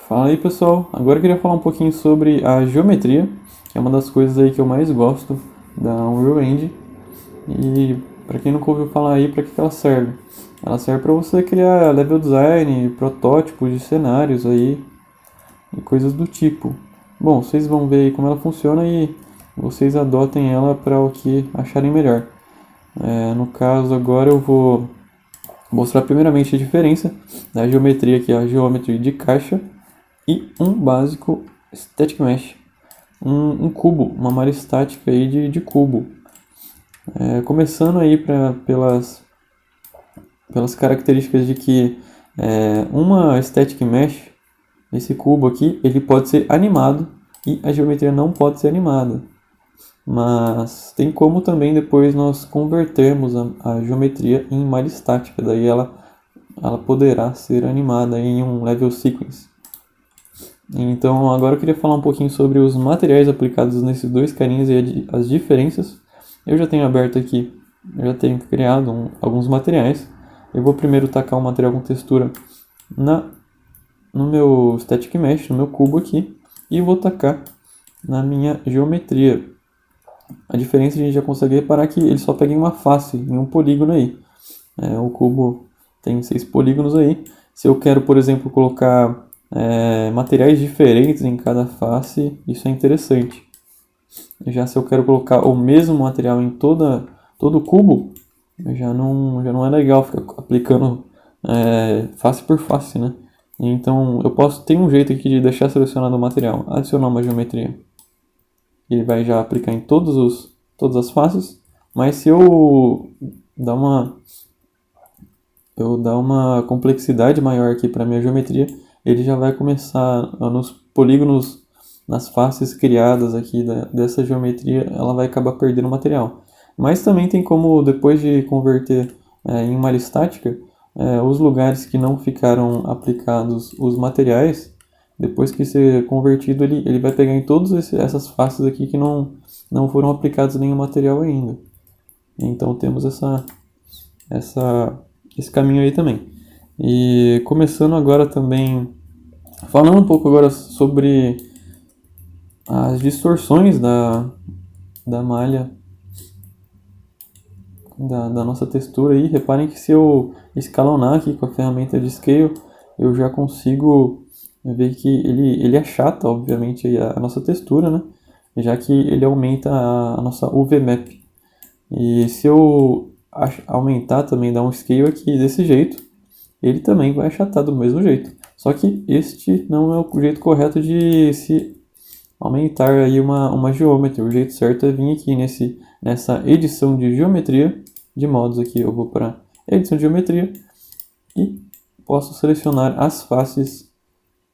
Fala aí pessoal, agora eu queria falar um pouquinho sobre a geometria, que é uma das coisas aí que eu mais gosto da Unreal Engine. E para quem nunca ouviu falar aí, para que ela serve? Ela serve para você criar level design, protótipos de cenários aí e coisas do tipo. Bom, vocês vão ver aí como ela funciona e vocês adotem ela para o que acharem melhor. No caso agora eu vou mostrar primeiramente a diferença da geometria, que é a geometria de caixa, e um básico Static Mesh, um cubo, uma malha estática aí de cubo. Começando aí pelas características de que uma Static Mesh, esse cubo aqui, ele pode ser animado e a geometria não pode ser animada. Mas tem como também depois nós convertermos a geometria em malha estática, daí ela poderá ser animada em um level sequence. Então agora eu queria falar um pouquinho sobre os materiais aplicados nesses dois carinhas e as diferenças. Eu já tenho aberto aqui, eu já tenho criado alguns materiais. Eu vou primeiro tacar um material com textura no meu Static Mesh, no meu cubo aqui, e vou tacar na minha geometria. A diferença a gente já consegue reparar que ele só pega em uma face, em um polígono aí. O cubo tem 6 polígonos aí. Se eu quero, por exemplo, colocar materiais diferentes em cada face, isso é interessante. Já se eu quero colocar o mesmo material em todo o cubo, já não é legal ficar aplicando face por face, né? Então eu posso ter um jeito aqui de deixar selecionado o material, adicionar uma geometria. Ele vai já aplicar em todas as faces, mas se eu dar uma complexidade maior aqui para minha geometria, ele já vai começar nos polígonos, nas faces criadas aqui dessa geometria, ela vai acabar perdendo material. Mas também tem como, depois de converter em malha estática, os lugares que não ficaram aplicados os materiais, depois que ser convertido, ele vai pegar em todas essas faces aqui que não foram aplicados nenhum material ainda. Então temos esse caminho aí também. E começando agora também, falando um pouco agora sobre as distorções da malha, da nossa textura aí. Reparem que se eu escalonar aqui com a ferramenta de Scale, eu já consigo ver que ele achata, obviamente, a nossa textura, né? Já que ele aumenta a nossa UV-Map. E se eu aumentar também, dar um Scale aqui desse jeito, ele também vai achatar do mesmo jeito. Só que este não é o jeito correto de se aumentar aí uma geometria. O jeito certo é vir aqui nessa edição de geometria, de modos aqui. Eu vou para edição de geometria e posso selecionar as faces,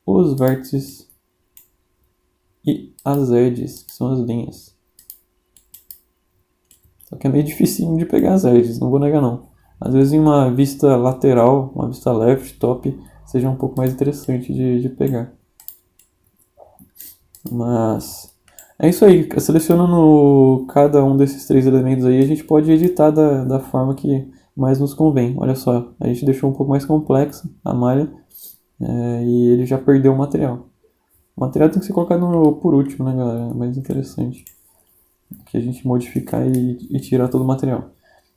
os vértices e as edges, que são as linhas. Só que é meio dificinho de pegar as edges, não vou negar não. Às vezes em uma vista lateral, uma vista left, top, seja um pouco mais interessante de pegar. Mas é isso aí, selecionando cada um desses 3 elementos aí, a gente pode editar da forma que mais nos convém. Olha só, a gente deixou um pouco mais complexa a malha e ele já perdeu o material. O material tem que ser colocado por último, né, galera? É mais interessante que a gente modificar e tirar todo o material.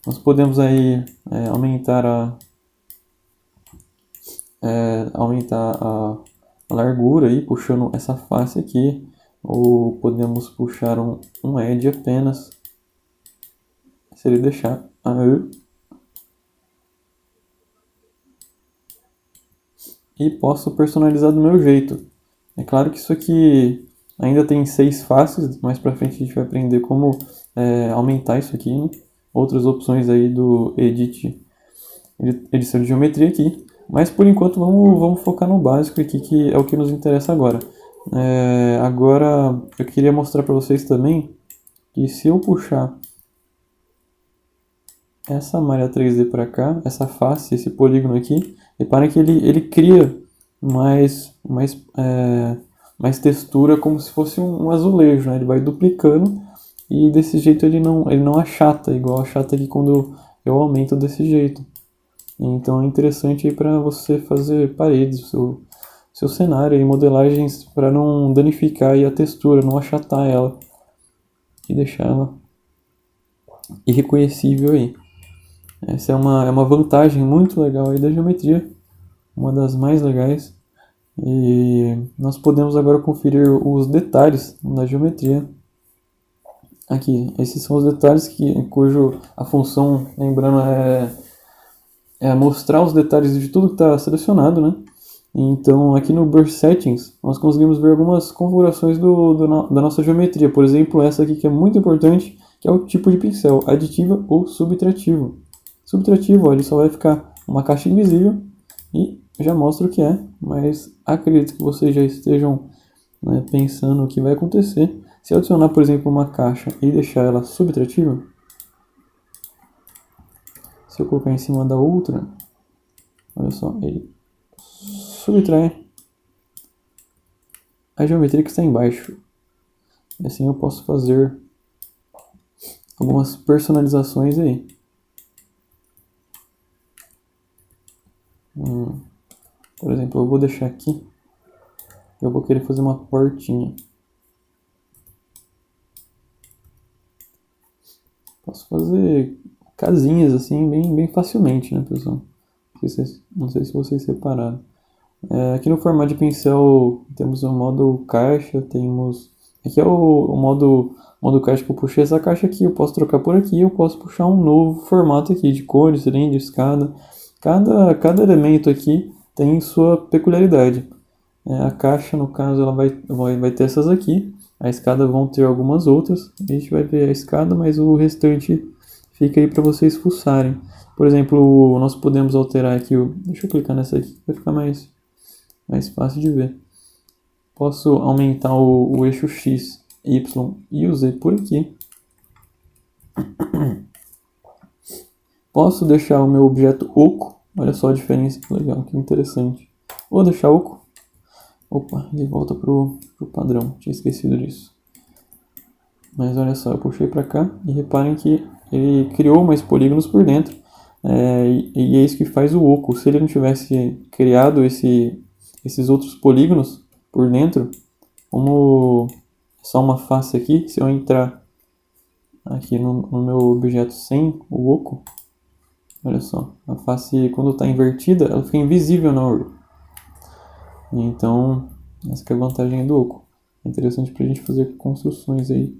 Nós podemos aí aumentar a largura aí, puxando essa face aqui, ou podemos puxar um edge apenas, se ele deixar. E posso personalizar do meu jeito. É claro que isso aqui ainda tem 6 faces, mais pra frente a gente vai aprender como aumentar isso aqui, né? Outras opções aí do edição de geometria aqui. Mas por enquanto vamos focar no básico aqui, que é o que nos interessa agora. Agora eu queria mostrar para vocês também que se eu puxar essa malha 3D para cá, essa face, esse polígono aqui, reparem que ele cria mais textura, como se fosse um azulejo, né? Ele vai duplicando e desse jeito ele não achata, igual achata aqui quando eu aumento desse jeito. Então é interessante para você fazer paredes, seu cenário e modelagens para não danificar aí a textura, não achatar ela e deixar ela irreconhecível aí. Essa é uma vantagem muito legal aí da geometria, uma das mais legais. E nós podemos agora conferir os detalhes da geometria. Aqui, esses são os detalhes cujo a função, lembrando, é mostrar os detalhes de tudo que está selecionado, né? Então, aqui no Brush Settings, nós conseguimos ver algumas configurações da nossa geometria. Por exemplo, essa aqui que é muito importante, que é o tipo de pincel, aditiva ou subtrativo. Subtrativo, ó, ele só vai ficar uma caixa invisível e já mostra o que é, mas acredito que vocês já estejam, né, pensando o que vai acontecer. Se eu adicionar, por exemplo, uma caixa e deixar ela subtrativa, se eu colocar em cima da outra, olha só, ele subtrai a geometria que está embaixo. E assim eu posso fazer algumas personalizações aí. Por exemplo, eu vou deixar aqui, eu vou querer fazer uma portinha. Posso fazer casinhas assim bem facilmente, né, pessoal? Não sei se vocês separaram. Aqui no formato de pincel temos o modo caixa, temos... Aqui é o modo caixa que eu puxei essa caixa aqui, eu posso trocar por aqui, eu posso puxar um novo formato aqui de cores, cilindro, escada. Cada elemento aqui tem sua peculiaridade. A caixa, no caso, ela vai ter essas aqui. A escada vão ter algumas outras. A gente vai ver a escada, mas o restante fica aí para vocês fuçarem. Por exemplo, nós podemos alterar aqui deixa eu clicar nessa aqui, vai ficar mais fácil de ver. Posso aumentar o eixo X, Y e o Z por aqui. Posso deixar o meu objeto oco. Olha só a diferença, que legal, que interessante. Vou deixar oco. Opa, ele volta pro padrão, tinha esquecido disso. Mas olha só, eu puxei para cá e reparem que ele criou mais polígonos por dentro. E é isso que faz o oco. Se ele não tivesse criado esses outros polígonos por dentro, como só uma face aqui, se eu entrar aqui no meu objeto sem o oco, olha só, a face quando está invertida, ela fica invisível na URL. Então, essa que é a vantagem do oco. É interessante para a gente fazer construções aí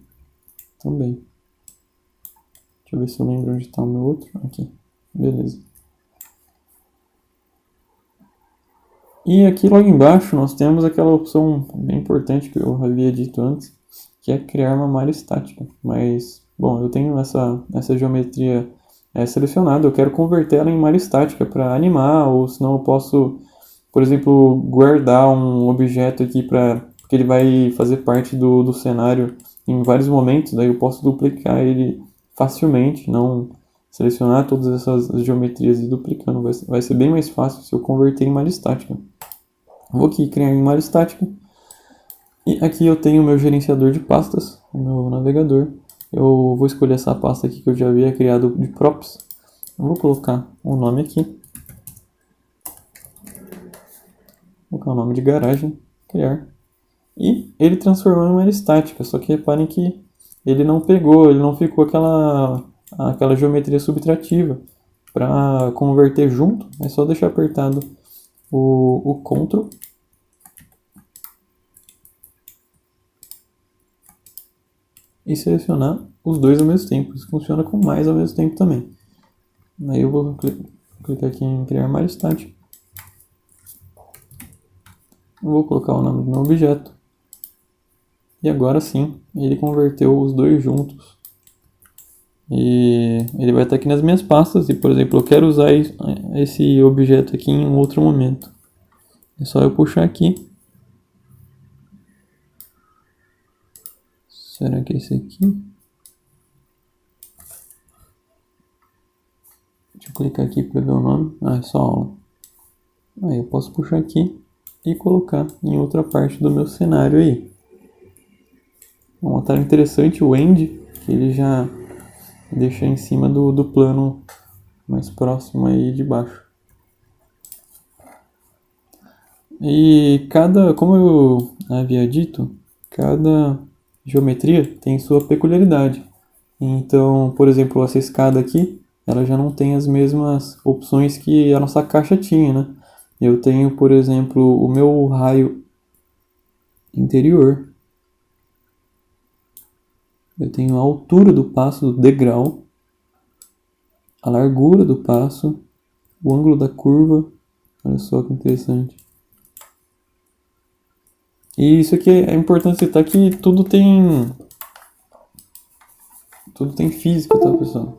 também. Deixa eu ver se eu lembro onde está o meu outro. Aqui, beleza. E aqui logo embaixo nós temos aquela opção bem importante que eu havia dito antes, que é criar uma malha estática. Mas, bom, eu tenho essa geometria selecionada, eu quero converter ela em malha estática para animar, ou senão eu posso, por exemplo, guardar um objeto aqui porque ele vai fazer parte do cenário em vários momentos, daí eu posso duplicar ele facilmente, não selecionar todas essas geometrias e duplicando. Vai ser bem mais fácil se eu converter em malha estática. Vou aqui criar em malha estática. E aqui eu tenho o meu gerenciador de pastas, o meu navegador. Eu vou escolher essa pasta aqui que eu já havia criado de props. Eu vou colocar o nome aqui. Vou colocar o nome de garagem, criar. E ele transformou em malha estática, só que reparem que ele não ficou aquela geometria subtrativa. Para converter junto, é só deixar apertado o Ctrl e selecionar os dois ao mesmo tempo. Isso funciona com mais ao mesmo tempo também. Aí eu vou clicar aqui em criar malha estática. Vou colocar o nome do meu objeto. E agora sim, ele converteu os dois juntos. E ele vai estar aqui nas minhas pastas. E, por exemplo, eu quero usar esse objeto aqui em um outro momento. É só eu puxar aqui. Será que é esse aqui? Deixa eu clicar aqui para ver o nome. É só aula. Aí eu posso puxar aqui e colocar em outra parte do meu cenário aí. Um atalho interessante, o End, que ele já deixa em cima do plano mais próximo aí de baixo. E como eu havia dito, cada geometria tem sua peculiaridade. Então, por exemplo, essa escada aqui, ela já não tem as mesmas opções que a nossa caixa tinha, né? Eu tenho, por exemplo, o meu raio interior. Eu tenho a altura do passo do degrau, a largura do passo, o ângulo da curva. Olha só que interessante. E isso aqui é importante citar que tudo tem física, tá, pessoal?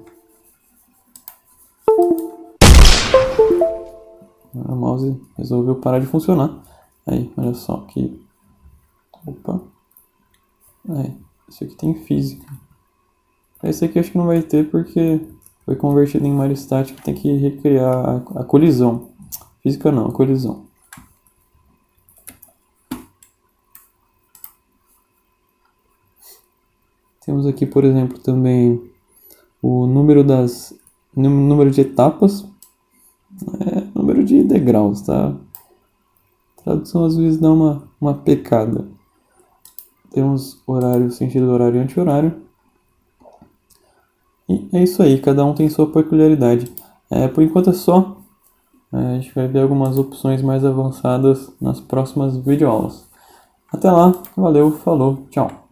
O mouse resolveu parar de funcionar. Aí, olha só que... Opa. Aí, isso aqui tem física. Esse aqui acho que não vai ter porque foi convertido em Mario Static, tem que recriar a colisão. Física não, a colisão. Temos aqui, por exemplo, também o número de etapas, número de degraus, tá? A tradução às vezes dá uma pecada. Temos horário, sentido horário e anti-horário. E é isso aí, cada um tem sua peculiaridade. Por enquanto é só. A gente vai ver algumas opções mais avançadas nas próximas videoaulas. Até lá, valeu, falou, tchau!